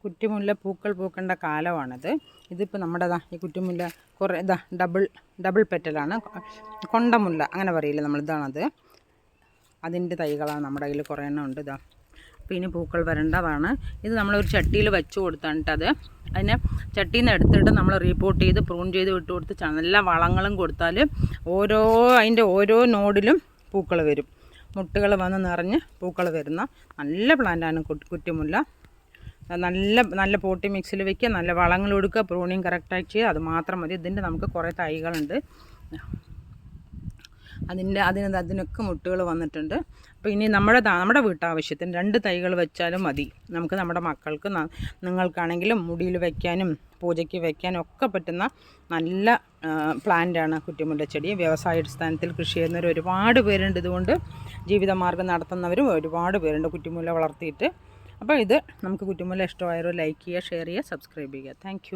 കുറ്റിമുല്ല പൂക്കൾ പൂക്കേണ്ട കാലമാണിത്. ഇതിപ്പോൾ നമ്മുടെ ഈ കുറ്റിമുല്ല കുറേ ഡബിൾ പെറ്റലാണ്, കൊണ്ടമുല്ല അങ്ങനെ പറയില്ല നമ്മൾ. ഇതാണത്, അതിൻ്റെ തൈകളാണ് നമ്മുടെ കയ്യിൽ കുറേ എണ്ണം ഉണ്ട്. അപ്പോൾ ഇനി പൂക്കൾ വരേണ്ടതാണ്. ഇത് നമ്മളൊരു ചട്ടിയിൽ വെച്ച് കൊടുത്തിട്ടത് അതിനെ ചട്ടിയിൽ നിന്ന് എടുത്തിട്ട് നമ്മൾ റീപോർട്ട് ചെയ്ത് പ്രൂൺ ചെയ്ത് വിട്ട് കൊടുത്ത് നല്ല വളങ്ങളും കൊടുത്താൽ അതിൻ്റെ ഓരോ നോഡിലും പൂക്കൾ വരും. മുട്ടുകൾ വന്ന് നിറഞ്ഞ് പൂക്കൾ വരുന്ന നല്ല പ്ലാന്റാണ് കുറ്റിമുല്ല. നല്ല പോട്ടി മിക്സിൽ വയ്ക്കുക, നല്ല വളങ്ങൾ കൊടുക്കുക, പ്രൂണിങ് കറക്റ്റായി ചെയ്യുക, അത് മാത്രം മതി. ഇതിൻ്റെ നമുക്ക് കുറേ തൈകളുണ്ട്, അതിനൊക്കെ മുട്ടുകൾ വന്നിട്ടുണ്ട്. അപ്പോൾ ഇനി നമ്മുടെ വീട്ടാവശ്യത്തിന് 2 തൈകൾ വെച്ചാലും മതി. നമുക്ക് നമ്മുടെ മക്കൾക്ക്, നിങ്ങൾക്കാണെങ്കിലും മുടിയിൽ വയ്ക്കാനും പൂജയ്ക്ക് വയ്ക്കാനും ഒക്കെ പറ്റുന്ന നല്ല പ്ലാന്റാണ് കുറ്റിമുല്ലച്ചെടി. വ്യവസായാടിസ്ഥാനത്തിൽ കൃഷി ചെയ്യുന്നവർ ഒരുപാട് പേരുണ്ട്. ഇതുകൊണ്ട് ജീവിതമാർഗ്ഗം നടത്തുന്നവരും ഒരുപാട് പേരുണ്ട് കുറ്റിമുല്ല വളർത്തിയിട്ട്. അപ്പോൾ ഇത് നമുക്ക് കുറ്റിമുല്ല ഇഷ്ടമായവർ ലൈക്ക് ചെയ്യുക, ഷെയർ ചെയ്യുക, സബ്സ്ക്രൈബ് ചെയ്യുക. താങ്ക്